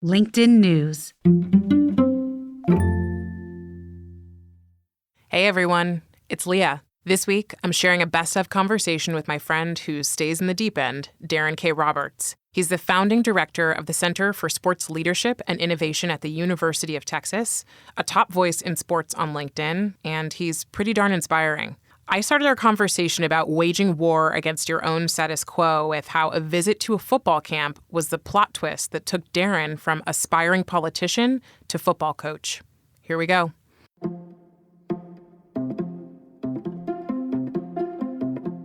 LinkedIn News. Hey everyone, it's Leah. This week, I'm sharing a best-of conversation with my friend who stays in the deep end, Daron K. Roberts. He's the founding director of the Center for Sports Leadership and Innovation at the University of Texas, a top voice in sports on LinkedIn, and he's pretty darn inspiring. I started our conversation about waging war against your own status quo with how a visit to a football camp was the plot twist that took Daron from aspiring politician to football coach. Here we go.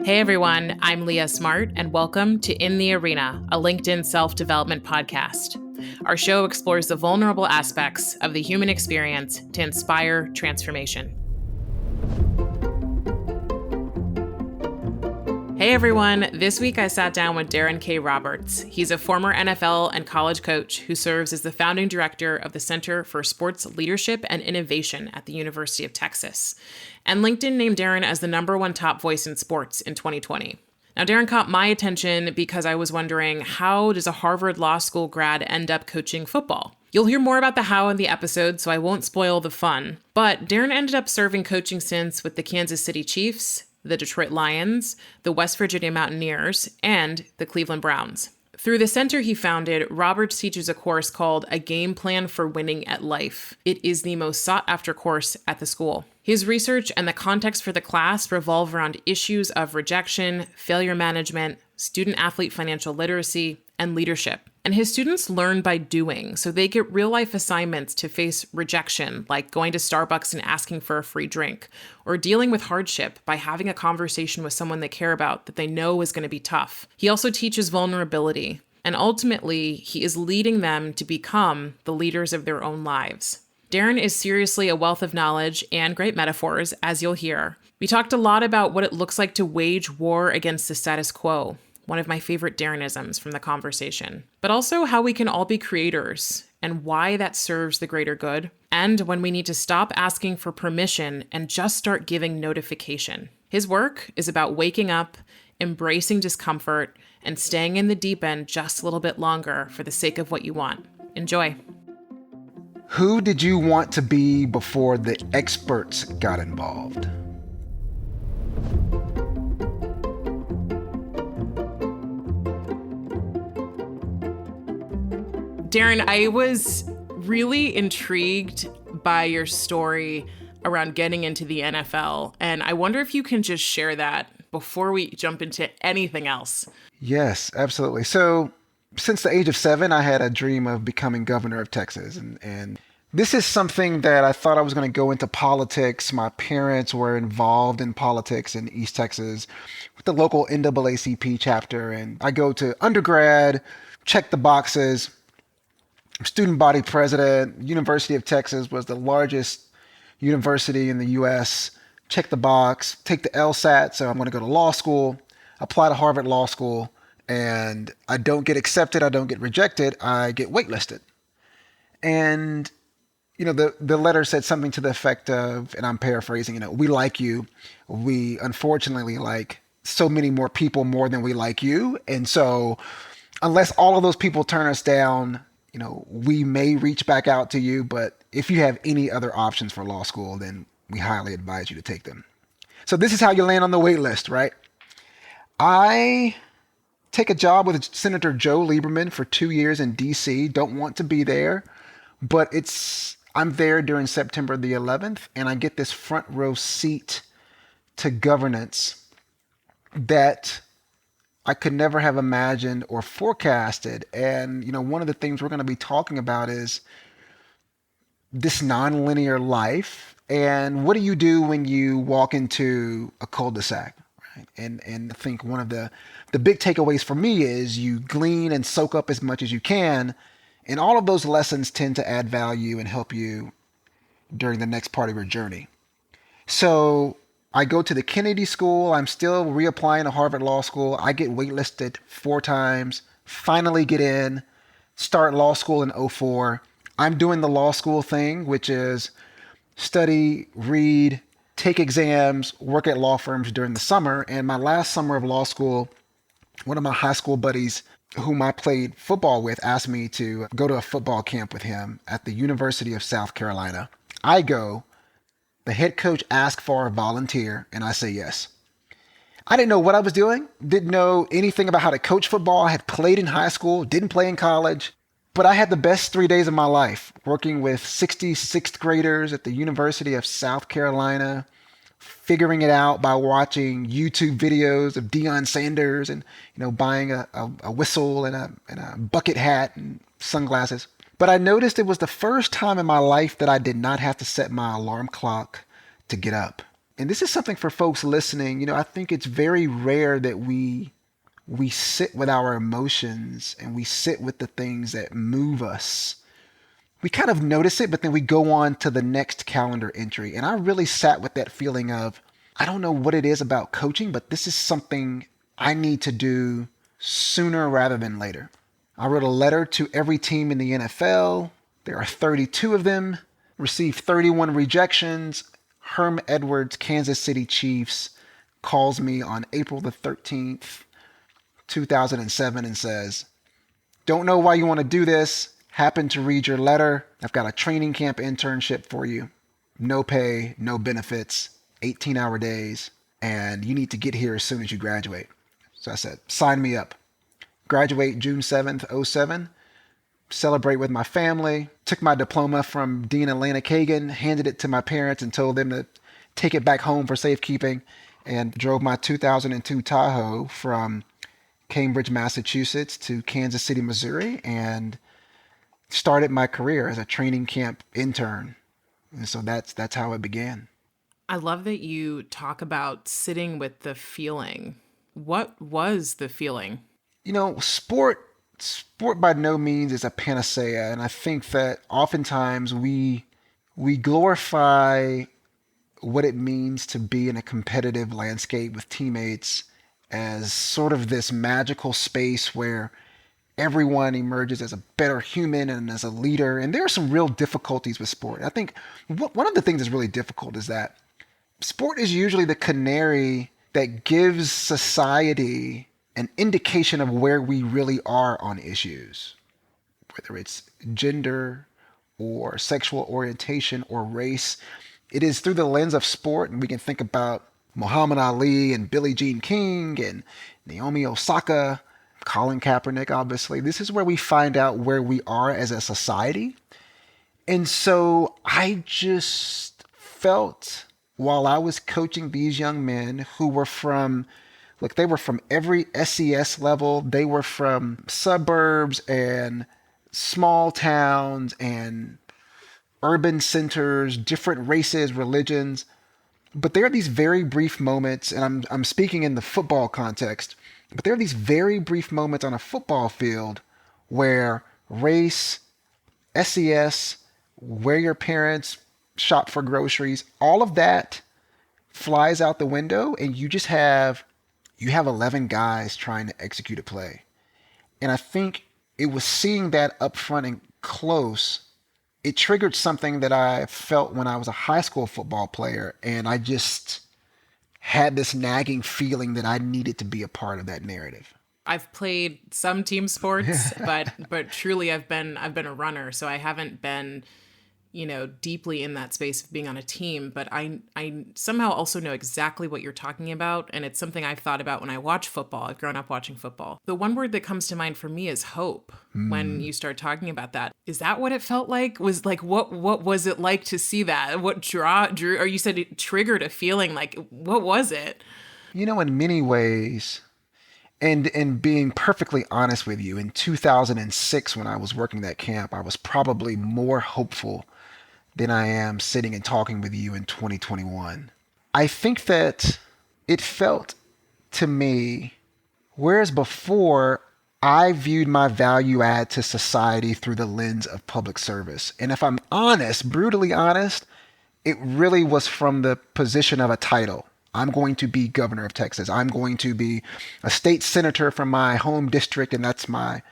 Hey everyone, I'm Leah Smart, and welcome to In the Arena, a LinkedIn self-development podcast. Our show explores the vulnerable aspects of the human experience to inspire transformation. Hey everyone, this week I sat down with Daron K. Roberts. He's a former NFL and college coach who serves as the founding director of the Center for Sports Leadership and Innovation at the University of Texas. And LinkedIn named Daron as the #1 top voice in sports in 2020. Now, Daron caught my attention because I was wondering, how does a Harvard Law School grad end up coaching football? You'll hear more about the how in the episode, so I won't spoil the fun. But Daron ended up serving coaching stints with the Kansas City Chiefs, the Detroit Lions, the West Virginia Mountaineers, and the Cleveland Browns. Through the center he founded, Roberts teaches a course called A Game Plan for Winning at Life. It is the most sought-after course at the school. His research and the context for the class revolve around issues of rejection, failure management, student-athlete financial literacy, and leadership. And his students learn by doing, so they get real-life assignments to face rejection, like going to Starbucks and asking for a free drink, or dealing with hardship by having a conversation with someone they care about that they know is going to be tough. He also teaches vulnerability, and ultimately, he is leading them to become the leaders of their own lives. Daron is seriously a wealth of knowledge and great metaphors, as you'll hear. We talked a lot about what it looks like to wage war against the status quo, one of my favorite Daronisms from the conversation, but also how we can all be creators and why that serves the greater good, and when we need to stop asking for permission and just start giving notification. His work is about waking up, embracing discomfort, and staying in the deep end just a little bit longer for the sake of what you want. Enjoy. Who did you want to be before the experts got involved? Daron, I was really intrigued by your story around getting into the NFL, and I wonder if you can just share that before we jump into anything else. Yes, absolutely. So since the age of 7, I had a dream of becoming governor of Texas. And this is something that I thought I was going to go into politics. My parents were involved in politics in East Texas with the local NAACP chapter. And I go to undergrad, check the boxes. Student body president. University of Texas was the largest university in the U.S. Check the box, take the LSAT, so I'm going to go to law school, apply to Harvard Law School, and I don't get accepted, I don't get rejected, I get waitlisted. And, the letter said something to the effect of, and I'm paraphrasing, we like you. We unfortunately like so many more people more than we like you. And so unless all of those people turn us down, we may reach back out to you, but if you have any other options for law school, then we highly advise you to take them. So this is how you land on the wait list, right? I take a job with Senator Joe Lieberman for 2 years in DC. Don't want to be there, but I'm there during September the 11th, and I get this front row seat to governance that I could never have imagined or forecasted. And, one of the things we're going to be talking about is this nonlinear life. And what do you do when you walk into a cul-de-sac? Right? And I think one of the big takeaways for me is you glean and soak up as much as you can. And all of those lessons tend to add value and help you during the next part of your journey. So I go to the Kennedy School. I'm still reapplying to Harvard Law School. I get waitlisted 4 times, finally get in, start law school in 2004. I'm doing the law school thing, which is study, read, take exams, work at law firms during the summer. And my last summer of law school, one of my high school buddies whom I played football with, asked me to go to a football camp with him at the University of South Carolina. I go, the head coach asks for a volunteer, and I say yes. I didn't know what I was doing, didn't know anything about how to coach football. I had played in high school, didn't play in college, but I had the best 3 days of my life working with 66th graders at the University of South Carolina, figuring it out by watching YouTube videos of Deion Sanders and buying a whistle and a bucket hat and sunglasses. But I noticed it was the first time in my life that I did not have to set my alarm clock to get up. And this is something for folks listening. I think it's very rare that we sit with our emotions and we sit with the things that move us. We kind of notice it, but then we go on to the next calendar entry. And I really sat with that feeling of, I don't know what it is about coaching, but this is something I need to do sooner rather than later. I wrote a letter to every team in the NFL. There are 32 of them, received 31 rejections. Herm Edwards, Kansas City Chiefs, calls me on April the 13th, 2007 and says, don't know why you want to do this. Happened to read your letter. I've got a training camp internship for you. No pay, no benefits, 18-hour days, and you need to get here as soon as you graduate. So I said, sign me up. Graduate June 7th, 07. Celebrate with my family. Took my diploma from Dean Atlanta Kagan, handed it to my parents and told them to take it back home for safekeeping, and drove my 2002 Tahoe from Cambridge, Massachusetts to Kansas City, Missouri, and started my career as a training camp intern. And so that's how it began. I love that you talk about sitting with the feeling. What was the feeling? Sport by no means is a panacea, and I think that oftentimes we glorify what it means to be in a competitive landscape with teammates as sort of this magical space where everyone emerges as a better human and as a leader. And there are some real difficulties with sport. I think one of the things that's really difficult is that sport is usually the canary that gives society an indication of where we really are on issues, whether it's gender or sexual orientation or race. It is through the lens of sport, and we can think about Muhammad Ali and Billie Jean King and Naomi Osaka, Colin Kaepernick, obviously. This is where we find out where we are as a society. And so I just felt while I was coaching these young men who were they were from every SES level. They were from suburbs and small towns and urban centers, different races, religions. But there are these very brief moments, and I'm speaking in the football context, but there are these very brief moments on a football field where race, SES, where your parents shop for groceries, all of that flies out the window, and you have 11 guys trying to execute a play. And I think it was seeing that up front and close, it triggered something that I felt when I was a high school football player, and I just had this nagging feeling that I needed to be a part of that narrative. I've played some team sports, but truly I've been a runner, so I haven't been deeply in that space of being on a team, but I somehow also know exactly what you're talking about, and it's something I've thought about when I watch football. I've grown up watching football. The one word that comes to mind for me is hope. When you start talking about that, is that what it felt like? Was like what was it like to see that? What drew, or you said it triggered a feeling, like what was it? In many ways, and being perfectly honest with you, in 2006 when I was working that camp, I was probably more hopeful than I am sitting and talking with you in 2021. I think that it felt to me, whereas before I viewed my value add to society through the lens of public service. And if I'm honest, brutally honest, it really was from the position of a title. I'm going to be governor of Texas. I'm going to be a state senator from my home district, and that's my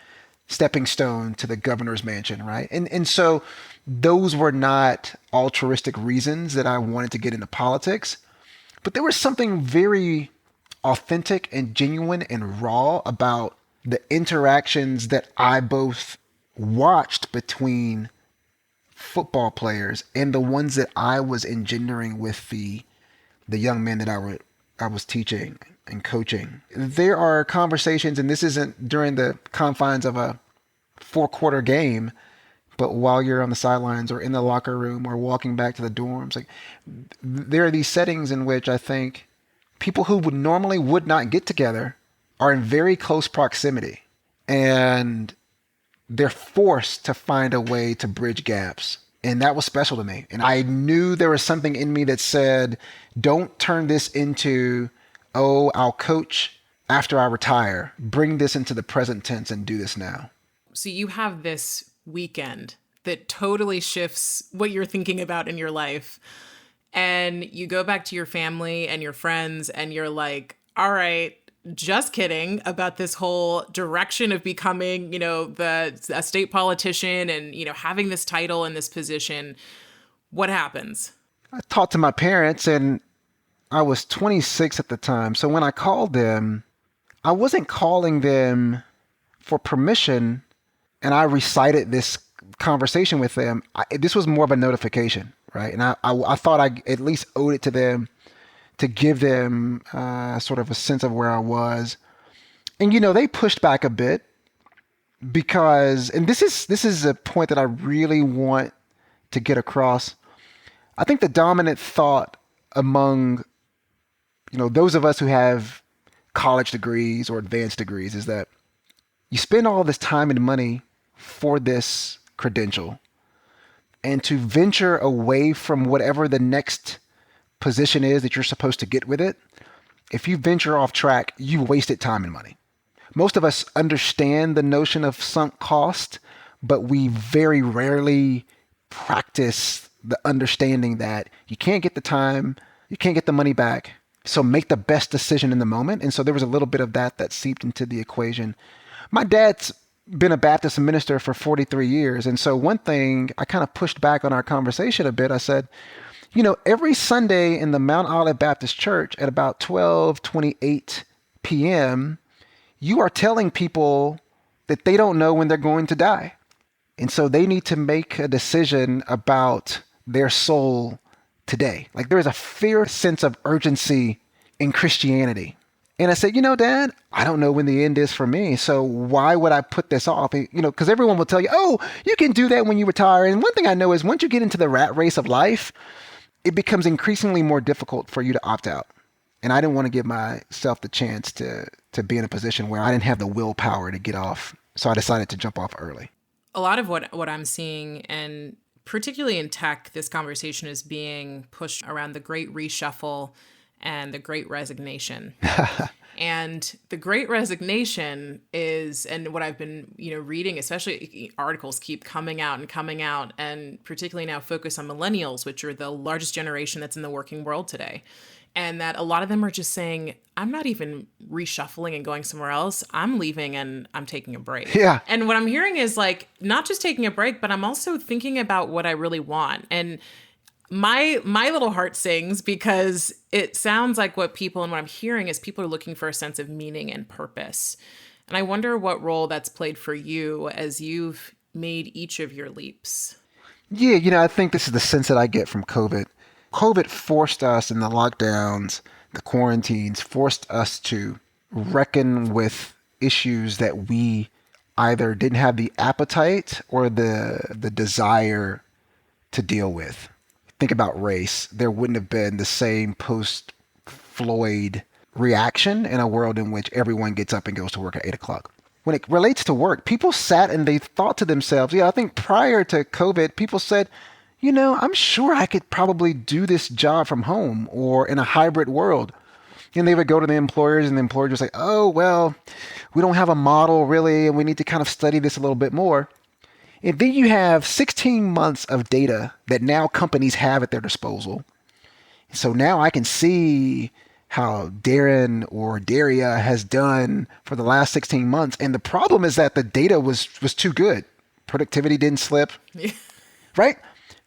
stepping stone to the governor's mansion, right? And so those were not altruistic reasons that I wanted to get into politics, but there was something very authentic and genuine and raw about the interactions that I both watched between football players and the ones that I was engendering with the young men that I was teaching and coaching. There are conversations, and this isn't during the confines of a 4-quarter game, but while you're on the sidelines or in the locker room or walking back to the dorms, like there are these settings in which I think people who would not get together are in very close proximity, and they're forced to find a way to bridge gaps. And that was special to me. And I knew there was something in me that said, don't turn this into, oh, I'll coach after I retire. Bring this into the present tense and do this now. So you have this weekend that totally shifts what you're thinking about in your life. And you go back to your family and your friends and you're like, all right, just kidding about this whole direction of becoming, a state politician and, having this title and this position. What happens? I talked to my parents, and I was 26 at the time. So when I called them, I wasn't calling them for permission, and I recited this conversation with them. This was more of a notification, right? And I thought I at least owed it to them to give them sort of a sense of where I was. And, they pushed back a bit because, and this is a point that I really want to get across. I think the dominant thought among, those of us who have college degrees or advanced degrees is that you spend all this time and money for this credential, and to venture away from whatever the next position is that you're supposed to get with it, if you venture off track, you wasted time and money. Most of us understand the notion of sunk cost, but we very rarely practice the understanding that you can't get the time, you can't get the money back, so make the best decision in the moment. And so there was a little bit of that seeped into the equation. My dad's been a Baptist minister for 43 years. And so one thing I kind of pushed back on our conversation a bit. I said, every Sunday in the Mount Olive Baptist Church at about 12:28 p.m., you are telling people that they don't know when they're going to die. And so they need to make a decision about their soul today. Like, there is a fierce sense of urgency in Christianity. And I said, Dad, I don't know when the end is for me. So why would I put this off? Because everyone will tell you, oh, you can do that when you retire. And one thing I know is once you get into the rat race of life, it becomes increasingly more difficult for you to opt out. And I didn't want to give myself the chance to be in a position where I didn't have the willpower to get off. So I decided to jump off early. A lot of what I'm seeing, and particularly in tech, this conversation is being pushed around the great reshuffle and the great resignation. And the great resignation is, and what I've been, reading, especially articles keep coming out, and particularly now focus on millennials, which are the largest generation that's in the working world today. And that a lot of them are just saying, I'm not even reshuffling and going somewhere else. I'm leaving and I'm taking a break. Yeah. And what I'm hearing is like, not just taking a break, but I'm also thinking about what I really want. And my little heart sings because it sounds like what I'm hearing is people are looking for a sense of meaning and purpose. And I wonder what role that's played for you as you've made each of your leaps. Yeah, I think this is the sense that I get from COVID. COVID forced us, in the lockdowns, the quarantines, forced us to reckon with issues that we either didn't have the appetite or the desire to deal with. Think about race. There wouldn't have been the same post-Floyd reaction in a world in which everyone gets up and goes to work at 8 o'clock. When it relates to work, people sat and they thought to themselves, I think prior to COVID, people said, I'm sure I could probably do this job from home or in a hybrid world. And they would go to the employers, and the employer was like, oh, well, we don't have a model really, and we need to kind of study this a little bit more. And then you have 16 months of data that now companies have at their disposal. So now I can see how Daron or Daria has done for the last 16 months. And the problem is that the data was too good. Productivity didn't slip, right?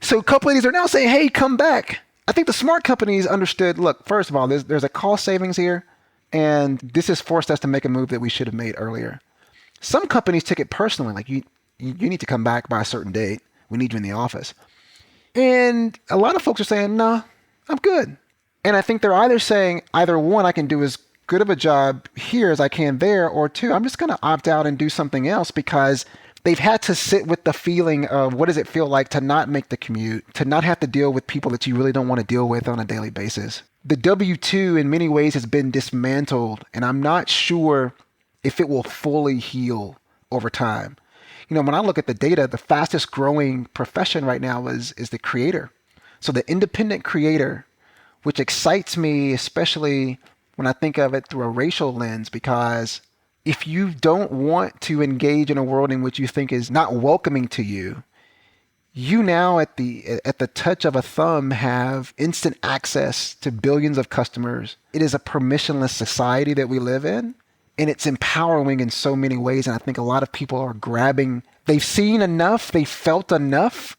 So companies are now saying, hey, come back. I think the smart companies understood, look, first of all, there's a cost savings here, and this has forced us to make a move that we should have made earlier. Some companies take it personally, like you need to come back by a certain date. We need you in the office. And a lot of folks are saying, "No, I'm good." And I think they're either saying, either one, I can do as good of a job here as I can there, or two, I'm just going to opt out and do something else because they've had to sit with the feeling of what does it feel like to not make the commute, to not have to deal with people that you really don't want to deal with on a daily basis. The W-2 in many ways has been dismantled, and I'm not sure if it will fully heal over time. When I look at the data, the fastest growing profession right now is the creator. So the independent creator, which excites me, especially when I think of it through a racial lens, because if you don't want to engage in a world in which you think is not welcoming to you, you now at the touch of a thumb have instant access to billions of customers. It is a permissionless society that we live in, and it's empowering in so many ways. And I think a lot of people are grabbing, they've seen enough, they've felt enough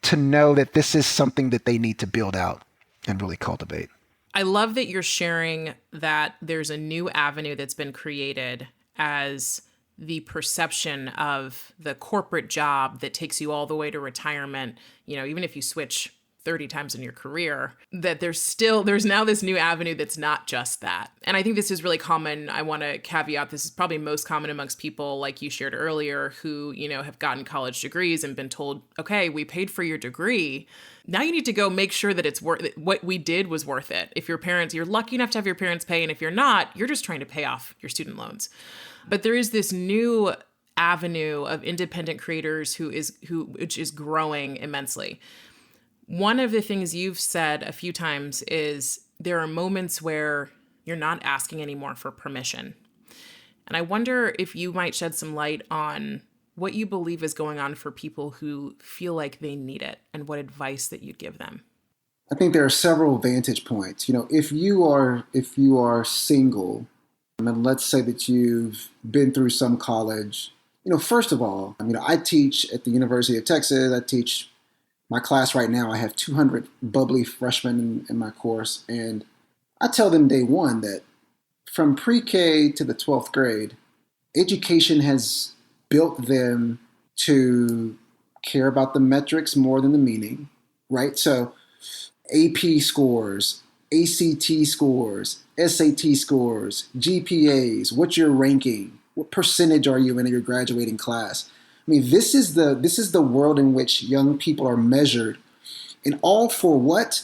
to know that this is something that they need to build out and really cultivate. I love that you're sharing that there's a new avenue that's been created as the perception of the corporate job that takes you all the way to retirement, even if you switch 30 times in your career, that there's now this new avenue that's not just that. And I think this is really common. I want to caveat, this is probably most common amongst people like you shared earlier who, have gotten college degrees and been told, okay, we paid for your degree. Now you need to go make sure that it's worth it. What we did was worth it. If you're lucky enough to have your parents pay, and if you're not, you're just trying to pay off your student loans. But there is this new avenue of independent creators which is growing immensely. One of the things you've said a few times is there are moments where you're not asking anymore for permission. And I wonder if you might shed some light on what you believe is going on for people who feel like they need it and what advice that you'd give them. I think there are several vantage points. If you are single, and let's say that you've been through some college, first of all, I teach at the University of Texas. I teach my class right now. I have 200 bubbly freshmen in my course. And I tell them day one that from pre-K to the 12th grade, education has built them to care about the metrics more than the meaning, right? So AP scores, ACT scores, SAT scores, GPAs, what's your ranking? What percentage are you in your graduating class? This is the world in which young people are measured, and all for what?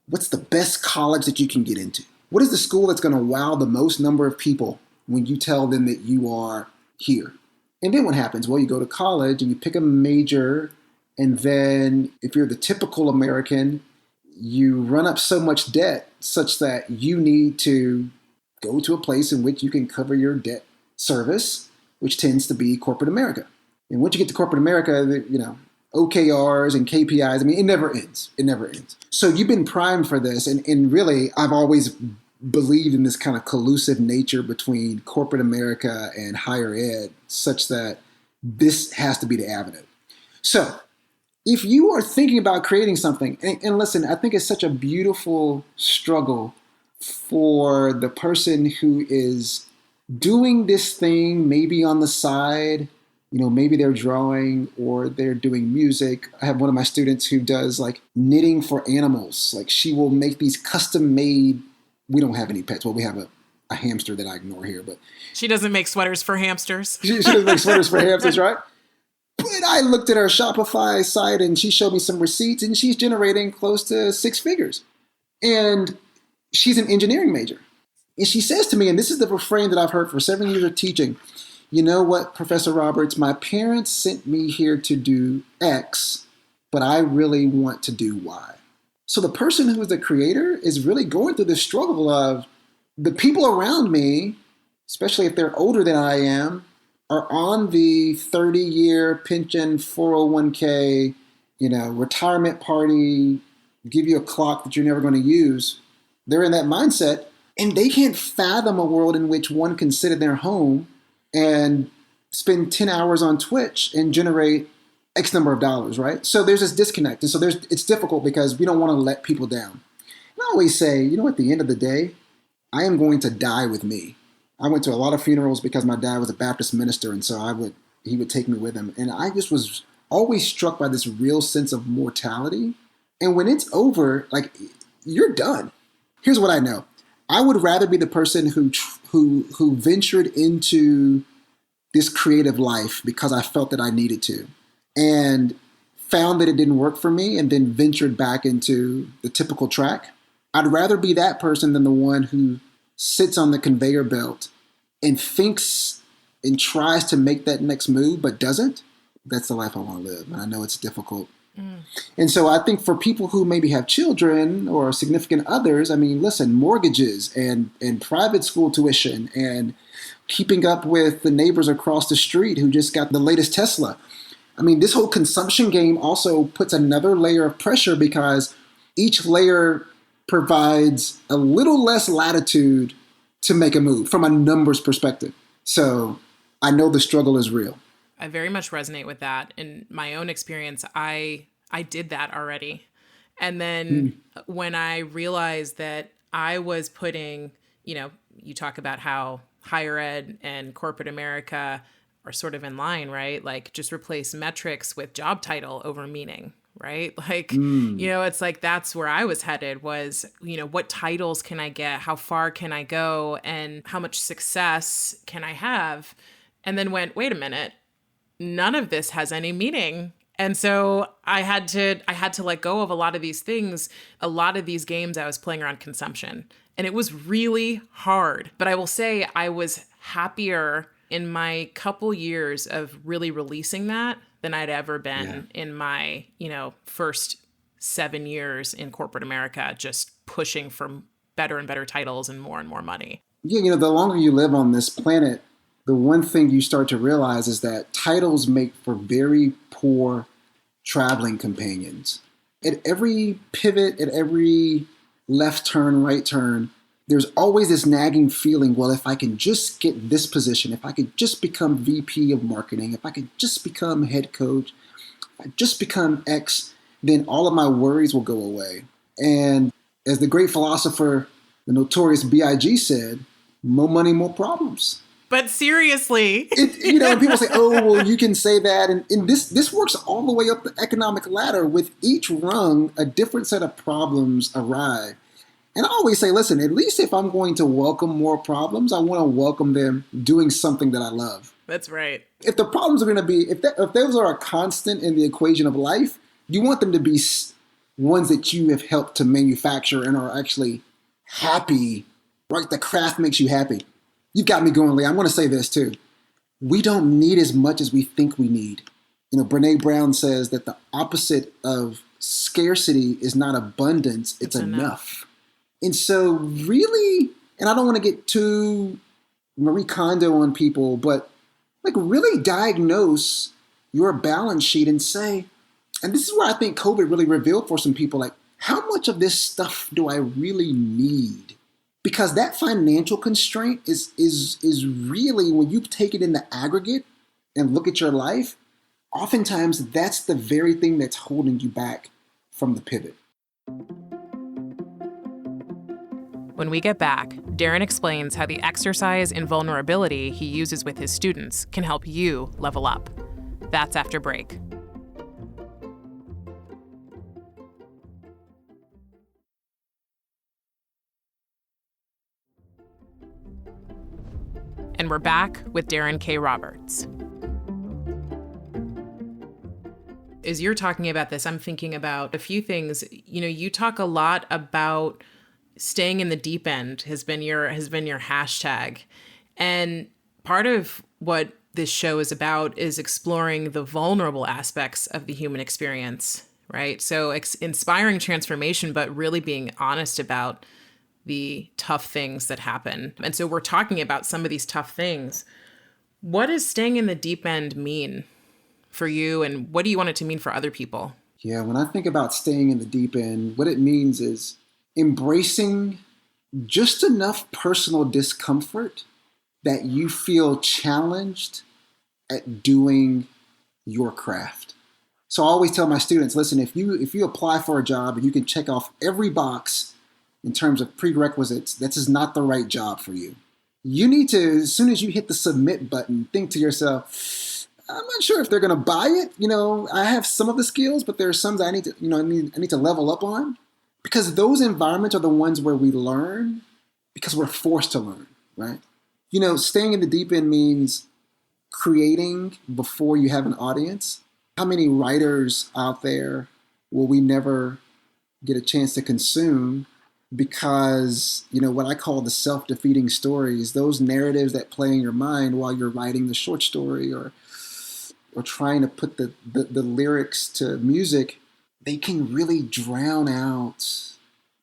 What's the best college that you can get into? What is the school that's going to wow the most number of people when you tell them that you are here? And then what happens? Well, you go to college and you pick a major, and then if you're the typical American, you run up so much debt such that you need to go to a place in which you can cover your debt service, which tends to be corporate America. And once you get to corporate America, OKRs and KPIs, it never ends. It never ends. So you've been primed for this. And really, I've always believed in this kind of collusive nature between corporate America and higher ed, such that this has to be the avenue. So if you are thinking about creating something, and listen, I think it's such a beautiful struggle for the person who is doing this thing, maybe on the side, maybe they're drawing or they're doing music. I have one of my students who does knitting for animals. She will make these custom made, we don't have any pets. Well, we have a hamster that I ignore here, but she doesn't make sweaters for hamsters. She doesn't make sweaters for hamsters, right? But I looked at her Shopify site and she showed me some receipts and she's generating close to 6 figures. And she's an engineering major. And she says to me, and this is the refrain that I've heard for 7 years of teaching, you know what, Professor Roberts, my parents sent me here to do X, but I really want to do Y. So the person who is the creator is really going through this struggle of the people around me, especially if they're older than I am, are on the 30-year pension 401k, retirement party, give you a clock that you're never going to use. They're in that mindset, and they can't fathom a world in which one can sit in their home and spend 10 hours on Twitch and generate X number of dollars, right? So there's this disconnect. And so it's difficult because we don't want to let people down. And I always say, at the end of the day, I am going to die with me. I went to a lot of funerals because my dad was a Baptist minister, and so he would take me with him. And I just was always struck by this real sense of mortality. And when it's over, like, you're done. Here's what I know. I would rather be the person who ventured into this creative life because I felt that I needed to, and found that it didn't work for me, and then ventured back into the typical track. I'd rather be that person than the one who sits on the conveyor belt and thinks and tries to make that next move but doesn't. That's the life I want to live. And I know it's difficult. And so I think for people who maybe have children or significant others, I mean, listen, mortgages and private school tuition and keeping up with the neighbors across the street who just got the latest Tesla. I mean, this whole consumption game also puts another layer of pressure because each layer provides a little less latitude to make a move from a numbers perspective. So I know the struggle is real. I very much resonate with that. In my own experience, I did that already. And then when I realized that I was putting, you talk about how higher ed and corporate America are sort of in line, right? Like just replace metrics with job title over meaning, right? Like, it's like that's where I was headed was, what titles can I get? How far can I go? And how much success can I have? And then went, wait a minute, none of this has any meaning. And so I had to let go of a lot of these things. A lot of these games I was playing around consumption, and it was really hard. But I will say I was happier in my couple years of really releasing that than I'd ever been in my, first 7 years in corporate America, just pushing for better and better titles and more money. Yeah, the longer you live on this planet, the one thing you start to realize is that titles make for very poor traveling companions. At every pivot, at every left turn, right turn, there's always this nagging feeling, well, if I can just get this position, if I could just become VP of marketing, if I could just become head coach, if I just become X, then all of my worries will go away. And as the great philosopher, the notorious B.I.G. said, more money, more problems. But seriously, and people say, oh, well, you can say that. And this works all the way up the economic ladder. With each rung, a different set of problems arrive. And I always say, listen, at least if I'm going to welcome more problems, I want to welcome them doing something that I love. That's right. If the problems are going to be, if those are a constant in the equation of life, you want them to be ones that you have helped to manufacture and are actually happy, right? The craft makes you happy. You've got me going, Lee. I'm going to say this too. We don't need as much as we think we need. Brene Brown says that the opposite of scarcity is not abundance, it's enough. And so really, and I don't want to get too Marie Kondo on people, but like really diagnose your balance sheet and say, and this is where I think COVID really revealed for some people, like how much of this stuff do I really need? Because that financial constraint is really, when you take it in the aggregate and look at your life, oftentimes that's the very thing that's holding you back from the pivot. When we get back, Daron explains how the exercise in vulnerability he uses with his students can help you level up. That's after break. And we're back with Daron K. Roberts. As you're talking about this, I'm thinking about a few things. You talk a lot about staying in the deep end has been your hashtag. And part of what this show is about is exploring the vulnerable aspects of the human experience, right? So inspiring transformation, but really being honest about the tough things that happen. And so we're talking about some of these tough things. What does staying in the deep end mean for you, and what do you want it to mean for other people? Yeah, when I think about staying in the deep end, what it means is embracing just enough personal discomfort that you feel challenged at doing your craft. So I always tell my students, listen, if you apply for a job and you can check off every box in terms of prerequisites, this is not the right job for you. you need to, as soon as you hit the submit button, think to yourself, I'm not sure if they're going to buy it. I have some of the skills, but there are some that I need to, I need to level up on, because those environments are the ones where we learn because we're forced to learn, right? Staying in the deep end means creating before you have an audience. How many writers out there will we never get a chance to consume because, what I call the self-defeating stories, those narratives that play in your mind while you're writing the short story or trying to put the lyrics to music, they can really drown out.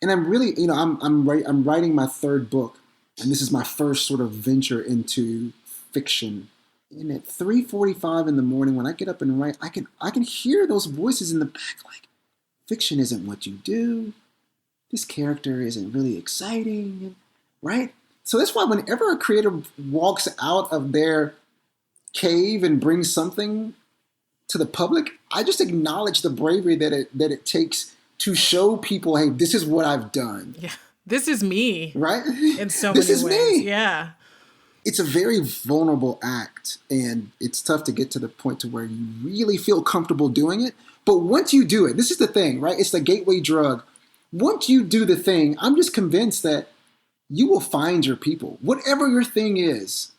And I'm really, I'm writing my third book, and this is my first sort of venture into fiction. And at 3:45 in the morning, when I get up and write, I can hear those voices in the back, like, fiction isn't what you do. This character isn't really exciting, right? So that's why whenever a creator walks out of their cave and brings something to the public, I just acknowledge the bravery that it takes to show people, hey, this is what I've done. Yeah, this is me. Right? In so this many is ways. Me. Yeah. It's a very vulnerable act, and it's tough to get to the point to where you really feel comfortable doing it. But once you do it, this is the thing, right? It's the gateway drug. Once you do the thing, I'm just convinced that you will find your people. Whatever your thing is,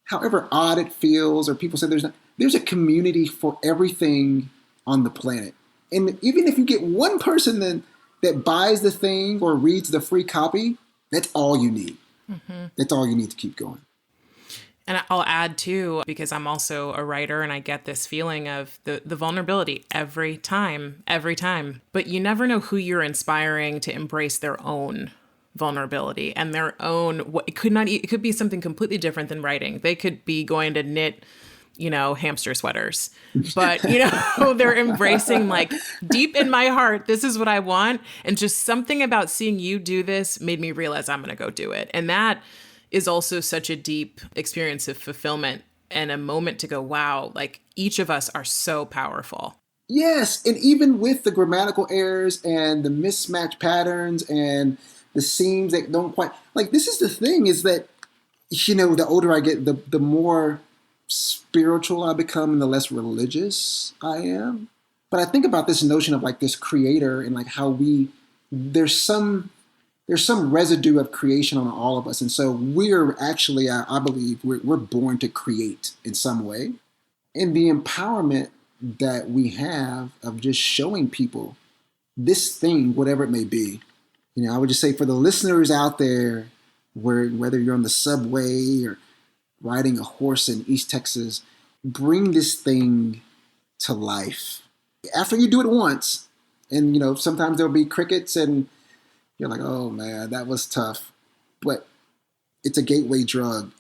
however odd it feels, or people say there's a community for everything on the planet. And even if you get one person that buys the thing or reads the free copy, that's all you need. Mm-hmm. That's all you need to keep going. And I'll add too, because I'm also a writer and I get this feeling of the vulnerability every time. But you never know who you're inspiring to embrace their own vulnerability and their own, it could be something completely different than writing. They could be going to knit, hamster sweaters, but they're embracing, like, deep in my heart, this is what I want. And just something about seeing you do this made me realize I'm going to go do it. And that is also such a deep experience of fulfillment and a moment to go, wow, like, each of us are so powerful. Yes. And even with the grammatical errors and the mismatched patterns and the seams that don't quite, like, this is the thing, is that, the older I get, the more spiritual I become and the less religious I am. But I think about this notion of, like, this creator and, like, how there's some residue of creation on all of us. And so we're actually, I believe, we're born to create in some way. And the empowerment that we have of just showing people this thing, whatever it may be. I would just say, for the listeners out there, whether you're on the subway or riding a horse in East Texas, bring this thing to life. After you do it once, and sometimes there'll be crickets and you're like, oh man, that was tough. But it's a gateway drug.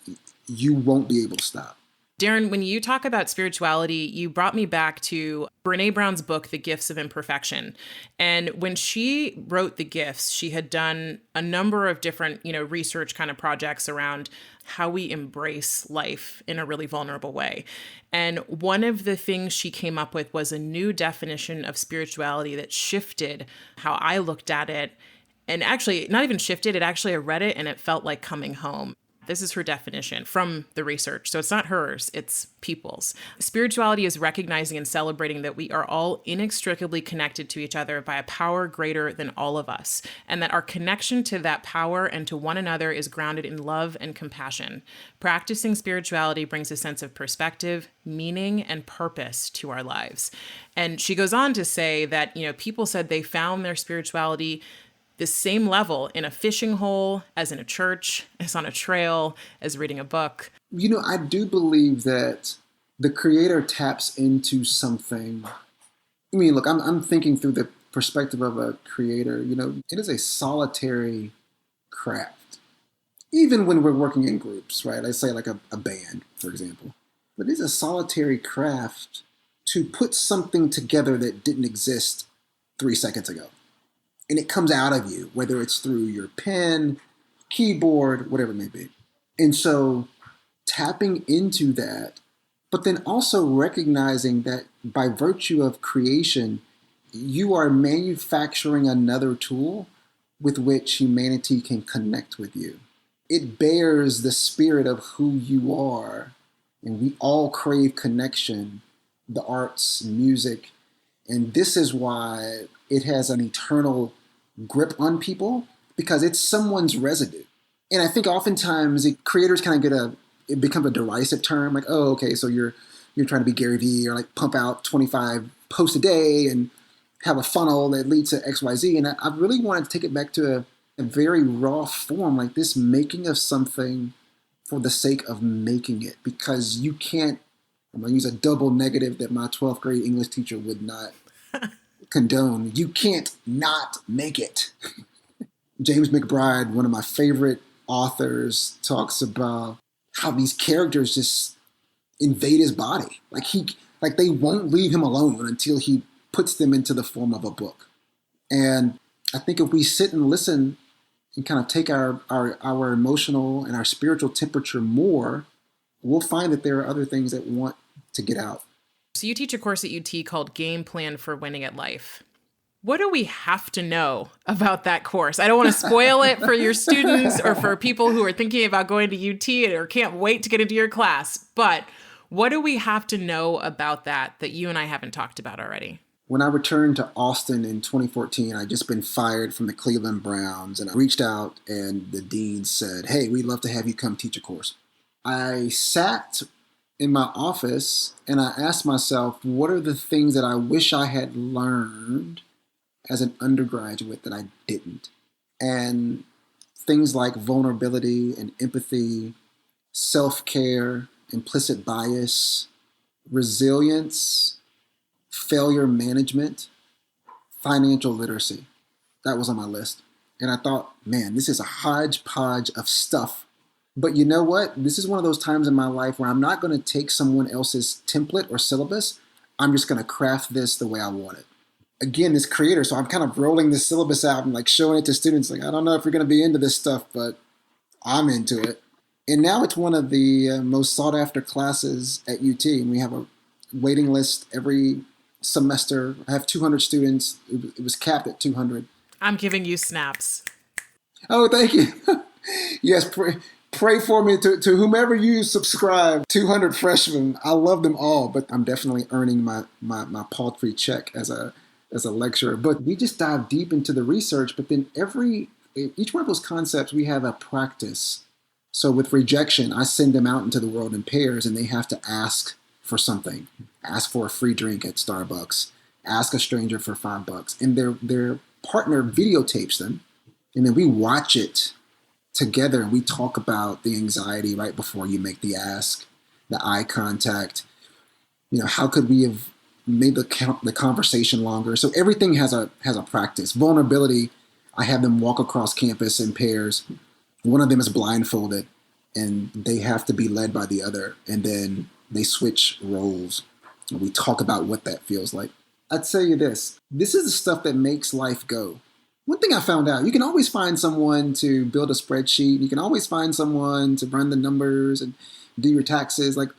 You won't be able to stop. Daron, when you talk about spirituality, you brought me back to Brené Brown's book, The Gifts of Imperfection. And when she wrote The Gifts, she had done a number of different, research kind of projects around how we embrace life in a really vulnerable way. And one of the things she came up with was a new definition of spirituality that shifted how I looked at it. And actually, not even shifted, I read it and it felt like coming home. This is her definition from the research. So it's not hers, it's people's. Spirituality is recognizing and celebrating that we are all inextricably connected to each other by a power greater than all of us, and that our connection to that power and to one another is grounded in love and compassion. Practicing spirituality brings a sense of perspective, meaning, and purpose to our lives. And she goes on to say that, people said they found their spirituality the same level in a fishing hole, as in a church, as on a trail, as reading a book. I do believe that the creator taps into something. I mean, look, I'm thinking through the perspective of a creator. It is a solitary craft. Even when we're working in groups, right? Let's say like a band, for example. But it's a solitary craft to put something together that didn't exist 3 seconds ago. And it comes out of you, whether it's through your pen, keyboard, whatever it may be. And so tapping into that, but then also recognizing that by virtue of creation, you are manufacturing another tool with which humanity can connect with you. it bears the spirit of who you are. And we all crave connection, the arts, music. And this is why it has an eternal grip on people, because it's someone's residue. And I think oftentimes creators kind of it becomes a derisive term, like, oh, okay, so you're trying to be Gary Vee, or like pump out 25 posts a day and have a funnel that leads to XYZ. And I really wanted to take it back to a very raw form, like this making of something for the sake of making it, because you can't, I'm going to use a double negative that my 12th grade English teacher would not condone. You can't not make it. James McBride, one of my favorite authors, talks about how these characters just invade his body. Like they won't leave him alone until he puts them into the form of a book. And I think if we sit and listen and kind of take our emotional and our spiritual temperature more, we'll find that there are other things that want to get out. So you teach a course at UT called Game Plan for Winning at Life. What do we have to know about that course? I don't want to spoil it for your students or for people who are thinking about going to UT or can't wait to get into your class. But what do we have to know about that you and I haven't talked about already? When I returned to Austin in 2014, I'd just been fired from the Cleveland Browns, and I reached out and the dean said, hey, we'd love to have you come teach a course. I sat in my office and I asked myself, what are the things that I wish I had learned as an undergraduate that I didn't? And things like vulnerability and empathy, self-care, implicit bias, resilience, failure management, financial literacy. That was on my list. And I thought, man, this is a hodgepodge of stuff. But you know what? This is one of those times in my life where I'm not going to take someone else's template or syllabus. I'm just going to craft this the way I want it. Again, this creator, so I'm kind of rolling this syllabus out and like showing it to students. Like, I don't know if you're going to be into this stuff, but I'm into it. And now it's one of the most sought after classes at UT. And we have a waiting list every semester. I have 200 students. It was capped at 200. I'm giving you snaps. Oh, thank you. Yes, pray for me to whomever you subscribe. 200 freshmen. I love them all, but I'm definitely earning my paltry check as a lecturer. But we just dive deep into the research, but then each one of those concepts, we have a practice. So with rejection, I send them out into the world in pairs, and they have to ask for something. Ask for a free drink at Starbucks. Ask a stranger for $5. And their partner videotapes them, and then we watch it together, and we talk about the anxiety right before you make the ask, the eye contact. How could we have made the conversation longer? So everything has a practice. Vulnerability, I have them walk across campus in pairs. One of them is blindfolded, and they have to be led by the other, and then they switch roles. And we talk about what that feels like. I'd tell you this is the stuff that makes life go. One thing I found out, you can always find someone to build a spreadsheet. You can always find someone to run the numbers and do your taxes. Like,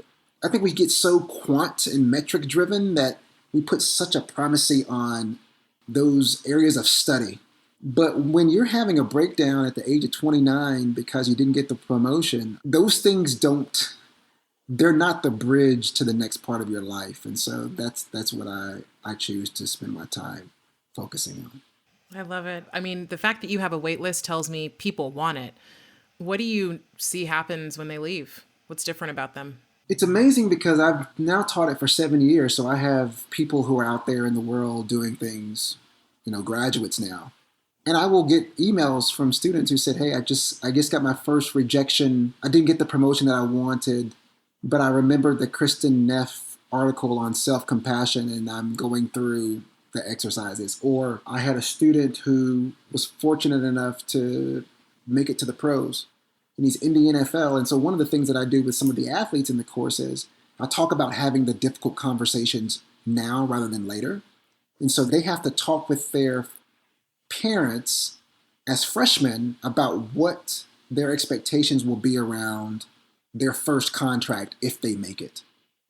I think we get so quant and metric driven that we put such a primacy on those areas of study. But when you're having a breakdown at the age of 29 because you didn't get the promotion, those things they're not the bridge to the next part of your life. And so that's what I choose to spend my time focusing on. I love it. I mean, the fact that you have a wait list tells me people want it. What do you see happens when they leave? What's different about them? It's amazing because I've now taught it for 7 years. So I have people who are out there in the world doing things, graduates now. And I will get emails from students who said, hey, I just got my first rejection. I didn't get the promotion that I wanted, but I remembered the Kristen Neff article on self-compassion, and I'm going through the exercises. Or I had a student who was fortunate enough to make it to the pros, and he's in the NFL. And so one of the things that I do with some of the athletes in the course is I talk about having the difficult conversations now rather than later. And so they have to talk with their parents as freshmen about what their expectations will be around their first contract if they make it.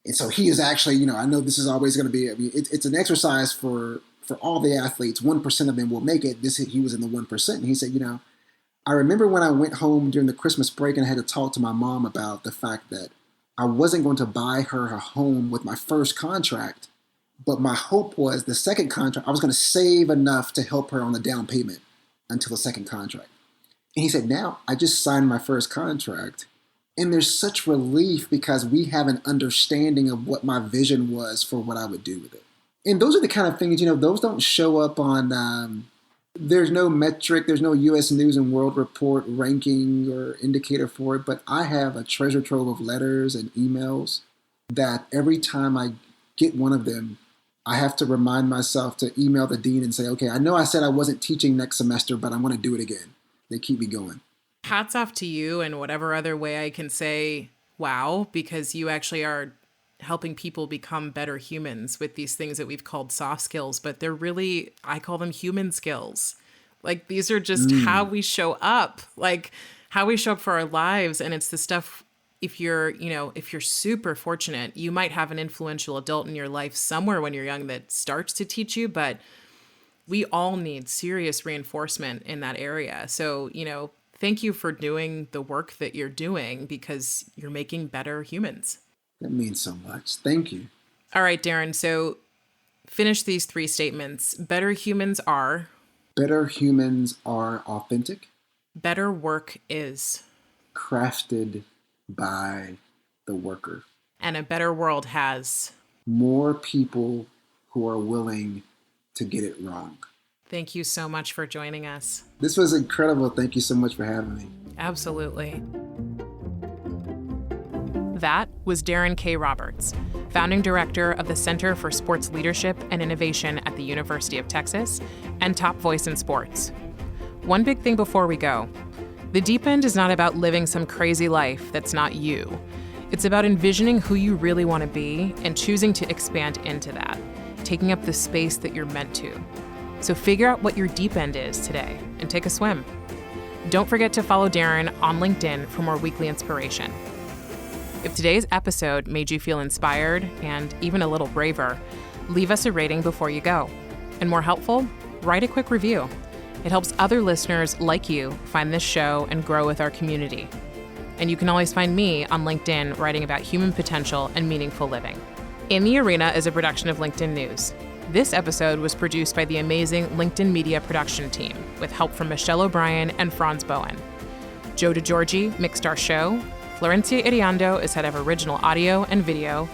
And so he is actually, I know this is always going to be, it's an exercise for all the athletes. 1% of them will make it. He was in the 1%. And he said, I remember when I went home during the Christmas break and I had to talk to my mom about the fact that I wasn't going to buy her a home with my first contract, but my hope was the second contract, I was going to save enough to help her on the down payment until the second contract. And he said, now I just signed my first contract. And there's such relief because we have an understanding of what my vision was for what I would do with it. And those are the kind of things, those don't show up on, there's no metric, there's no U.S. News and World Report ranking or indicator for it, but I have a treasure trove of letters and emails that every time I get one of them, I have to remind myself to email the dean and say, okay, I know I said I wasn't teaching next semester, but I want to do it again. They keep me going. Hats off to you and whatever other way I can say wow, because you actually are helping people become better humans with these things that we've called soft skills, but they're really, I call them human skills. Like these are just how we show up, like how we show up for our lives. And it's the stuff, if you're super fortunate, you might have an influential adult in your life somewhere when you're young that starts to teach you, but we all need serious reinforcement in that area. So, thank you for doing the work that you're doing because you're making better humans. That means so much. Thank you. All right, Daron. So finish these 3 statements. Better humans are. Better humans are authentic. Better work is. Crafted by the worker. And a better world has. More people who are willing to get it wrong. Thank you so much for joining us. This was incredible. Thank you so much for having me. Absolutely. That was Daron K. Roberts, founding director of the Center for Sports Leadership and Innovation at the University of Texas and top voice in sports. One big thing before we go. The deep end is not about living some crazy life that's not you. It's about envisioning who you really want to be and choosing to expand into that, taking up the space that you're meant to. So figure out what your deep end is today and take a swim. Don't forget to follow Daron on LinkedIn for more weekly inspiration. If today's episode made you feel inspired and even a little braver, leave us a rating before you go. And more helpful, write a quick review. It helps other listeners like you find this show and grow with our community. And you can always find me on LinkedIn writing about human potential and meaningful living. In the Arena is a production of LinkedIn News. This episode was produced by the amazing LinkedIn Media production team with help from Michelle O'Brien and Franz Bowen. Joe DeGiorgi mixed our show. Florencia Iriando is head of original audio and video.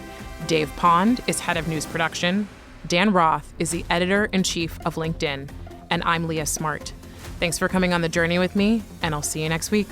Dave Pond is head of news production. Dan Roth is the editor-in-chief of LinkedIn. And I'm Leah Smart. Thanks for coming on the journey with me, and I'll see you next week.